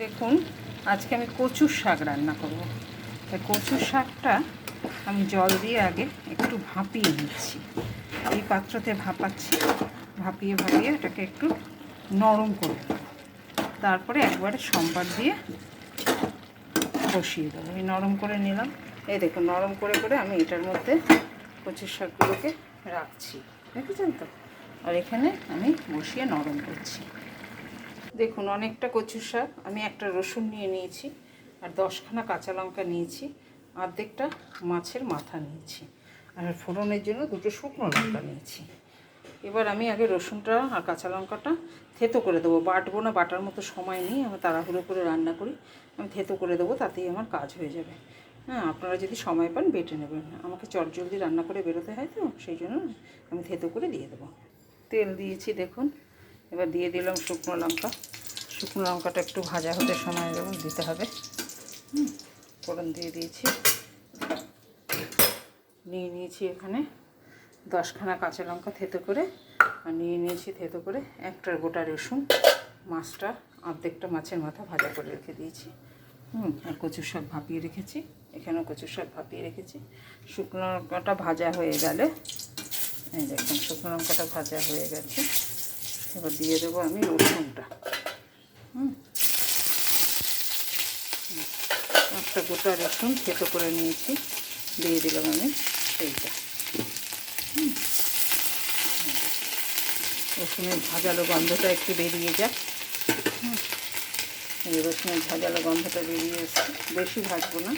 দেখুন, আজকে আমি কচুর শাক রান্না করব। তাই কচুর শাকটা আমি জল দিয়ে আগে একটু ভাপিয়ে নিচ্ছি। এই পাত্রতে ভাপাচ্ছি, ভাপিয়ে এটাকে একটু নরম করে দেবো। তারপরে একবারে সম্বার দিয়ে বসিয়ে দেবো। এই নরম করে নিলাম। এই দেখুন, নরম করে আমি এটার মধ্যে কচুর শাকগুলোকে রাখছি, দেখেছেন তো? আর এখানে আমি বসিয়ে নরম করছি। দেখুন, অনেকটা কচুর শাক, আমি একটা রসুন নিয়ে নিয়েছি, আর 10খানা কাঁচা লঙ্কা নিয়েছি, অর্ধেকটা মাছের মাথা নিয়েছি, আর ফোড়নের জন্য 2টো শুকনো লঙ্কা নিয়েছি। এবার আমি আগে রসুনটা আর কাঁচা লঙ্কাটা থেতো করে দেবো। বাটবো না, বাটার মতো সময় নেই, আমি তাড়াহুড়ো করে রান্না করি। আমি থেতো করে দেবো, তাতেই আমার কাজ হয়ে যাবে। হ্যাঁ, আপনারা যদি সময় পান বেটে নেবেন। আমাকে চটজলদি রান্না করে বেরোতে হয়, তো সেই জন্য আমি থেতো করে দিয়ে দেবো। তেল দিয়েছি দেখুন, এবার দিয়ে দিলাম শুকনো লঙ্কা। শুকনো লঙ্কাটা একটু ভাজা হতে সময় দিতে হবে। ফোড়ন দিয়ে দিয়েছি। নিয়ে নিয়েছি এখানে 10খানা কাঁচা লঙ্কা থেতো করে, আর নিয়ে নিয়েছি থেতো করে একটা গোটা রসুন, মাছটা অর্ধেকটা মাছের মাথা ভাজা করে রেখে দিয়েছি। আর কচুর শাক ভাপিয়ে রেখেছি, এখানেও কচুর শাক ভাপিয়ে রেখেছি। শুকনো লঙ্কাটা ভাজা হয়ে গেলে, এই দেখুন শুকনো লঙ্কাটা ভাজা হয়ে গেছে। এবার দিয়ে দেবো আমি রসুনটা। একটা গোটা রসুন থেতো করে নিয়েছি, দিয়ে দিলাম আমি সেইটা। রসুনের ঝাঁঝালো গন্ধটা একটু বেরিয়ে যাক। এই রসুনের ঝাঁঝালো গন্ধটা বেরিয়ে এসছে, বেশি ভাজবো না,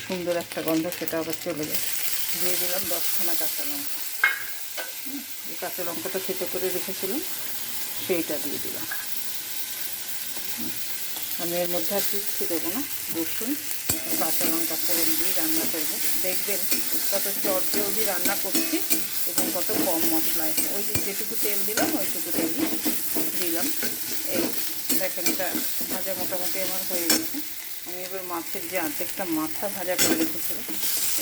সুন্দর একটা গন্ধ, সেটা আবার চলে যায়। দিয়ে দিলাম 10খানা কাঁচা লঙ্কা। যে কাঁচা লঙ্কাটা থেতো করে রেখেছিলাম সেইটা দিয়ে দিলাম। আমি এর মধ্যে আর কিচ্ছু দেবো না, রসুন কাঁচা লঙ্কা ফোড়ন দিয়ে রান্না করব। দেখবেন কত চটজলদি রান্না করছি এবং কত কম মশলায়। ওই যেটুকু তেল দিলাম ওইটুকু তেলই দিলাম। এই দেখেন, এটা ভাজা মোটামুটি আমার হয়ে গেছে। আমি এবার মাছের যে অর্ধেকটা মাথা ভাজা করে রেখেছিলাম,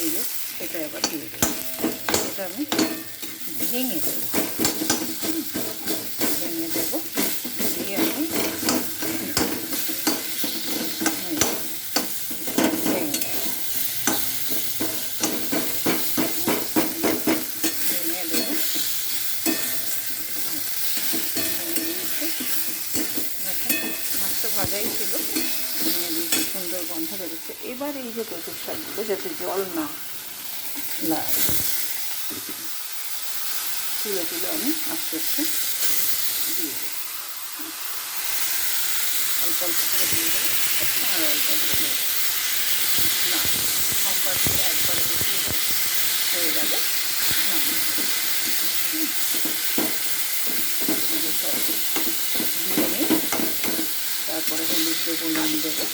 এই যে সেটা এবার দিয়ে দেবো। এটা আমি ভেঙে দেবো, দিয়ে আমি ভাজাই ছিল, সুন্দর গন্ধ বেরোচ্ছে। এবার এই যে কচুর শাকগুলো যাতে জল না লাগে, তুলে আমি আস্তে আস্তে দিয়ে দেবো। অল্প অল্প করে দিয়ে দেবো, আর অল্প অল্প করে না, সম্বার দিয়ে একবারে বসিয়ে দেবো, হয়ে গেলে নামিয়ে দেবো। সব দিয়ে নিই, তারপরে হলুদ দেবো, নুন দেবো,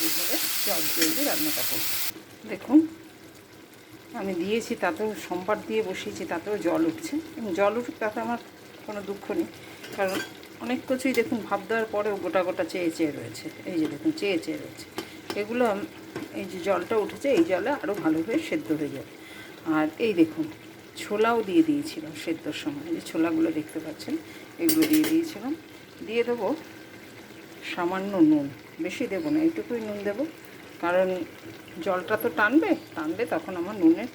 এইভাবে জলদি রান্নাটা করবো। দেখুন, আমি দিয়েছি, তাতেও সম্বার দিয়ে বসিয়েছি, তাতেও জল উঠছে, এবং জল উঠুক তাতে আমার কোনো দুঃখ নেই, কারণ অনেক কিছুই দেখুন ভাপ দেওয়ার পরেও গোটা গোটা চেয়ে রয়েছে। এই যে দেখুন চেয়ে রয়েছে, এগুলো এই যে জলটা উঠেছে, এই জলে আরও ভালোভাবে সেদ্ধ হয়ে যাবে। আর এই দেখুন, ছোলাও দিয়ে দিয়েছিলাম সেদ্ধর সময়, এই যে ছোলাগুলো দেখতে পাচ্ছেন, এগুলো দিয়ে দিয়েছিলাম। দিয়ে দেবো সামান্য নুন, বেশি দেবো না, এইটুকুই নুন দেবো, কারণ জলটা তো টানবে তখন আমার নুনের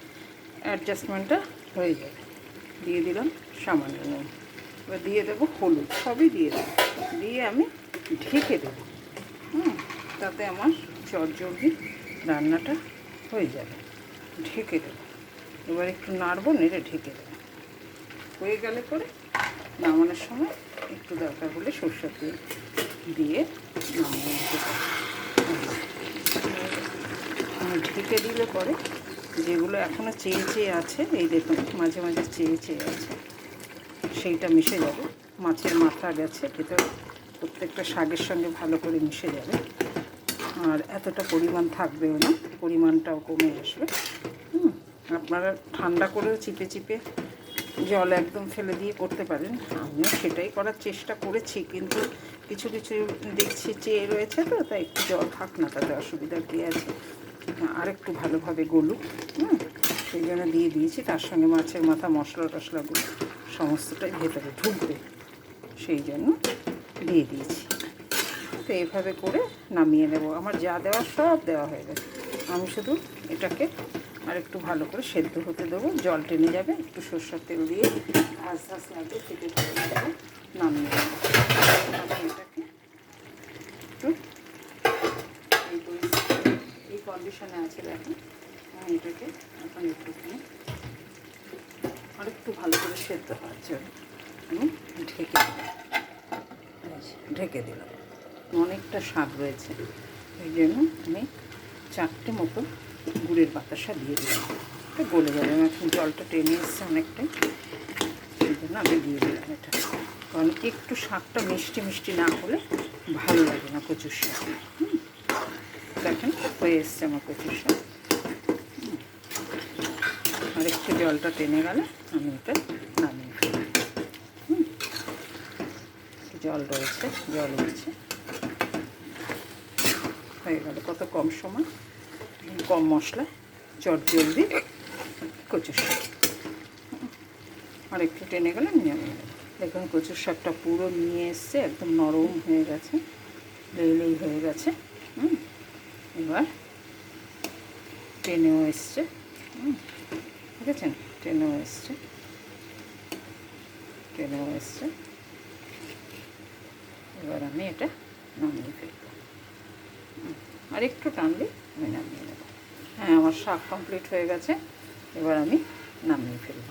অ্যাডজাস্টমেন্টটা হয়ে যাবে। দিয়ে দিলাম সামান্য নুন। এবার দিয়ে দেবো হলুদ, সবই দিয়ে দেবো, দিয়ে আমি ঢেকে দেবো। তাতে আমার চটজলদি রান্নাটা হয়ে যাবে। ঢেকে দেবো, এবার একটু নাড়বো, নেড়ে ঢেকে দেবো। হয়ে গেলে পরে নামানোর সময় একটু দরকার হলে সরষের তেল দিয়ে নামিয়ে নিতে পারি। ঢেকে দিলে পরে যেগুলো এখনও চেয়ে আছে, এই দেখুন মাঝে মাঝে চেয়ে আছে, সেইটা মিশে যাবে। মাছের মাথা গেছে ভেতরে, প্রত্যেকটা শাকের সঙ্গে ভালো করে মিশে যাবে, আর এতটা পরিমাণ থাকবেও না, পরিমাণটাও কমে আসবে। আপনারা ঠান্ডা করেও চিপে জল একদম ফেলে দিয়ে করতে পারেন, আমিও সেটাই করার চেষ্টা করেছি, কিন্তু কিছু দেখছি চেয়ে রয়েছে, তো তাই একটু জল থাক না, তাতে অসুবিধার কী আছে, আর একটু ভালোভাবে গলুক, সেই জন্য দিয়ে দিয়েছি। তার সঙ্গে মাছের মাথা মশলাগুলো সমস্তটাই ভেতরে ঢুকবে, সেই জন্য দিয়ে দিয়েছি। তো এইভাবে করে নামিয়ে নেব। আমার যা দেওয়ার সব দেওয়া হয়ে গেছে, আমি শুধু এটাকে আর একটু ভালো করে সেদ্ধ হতে দেবো, জল টেনে যাবে। একটু সরষের তেল দিয়ে ভাজ লাগবে, থেকে দেবো, নামিয়ে দেবো। আমি এটাকে একটু এই কন্ডিশনে আছে দেখুন। আমি এটাকে এখন একটুখানি আর একটু ভালো করে সেদ্ধ হওয়ার জন্য আমি ঢেকে দিলাম। অনেকটা শাক রয়েছে, এই জন্য আমি 4টে মতো গুড়ের বাতাসা দিয়ে দিলাম। এটা গলে যাবে, এখন জলটা টেনে এসছে অনেকটাই, সেই জন্য আমি দিয়ে দিলাম এটা। কারণ একটু শাকটা মিষ্টি মিষ্টি না হলে ভালো লাগে না কচুর শাক। দেখেন হয়ে এসছে আমার কচুর শাক। আর একটু জলটা টেনে গেলে আমি এটা নামিয়ে ফেলি। জল রয়েছে, জল উঠছে, হয়ে গেল। কত কম সময়, কম মশলায় চট জলদি কচুর শাক। আর একটু টেনে গেলে আমি নামিয়ে নেব। দেখুন কচুর শাকটা পুরো নিয়ে এসছে, একদম নরম হয়ে গেছে, লেই হয়ে গেছে। এবার টেনেও এসছে, দেখেছেন, টেনেও এসছে। এবার আমি এটা নামিয়ে ফেলব। আর একটু টানলে আমি নামিয়ে নেব। হ্যাঁ, আমার শাক কমপ্লিট হয়ে গেছে, এবার আমি নামিয়ে ফেলব।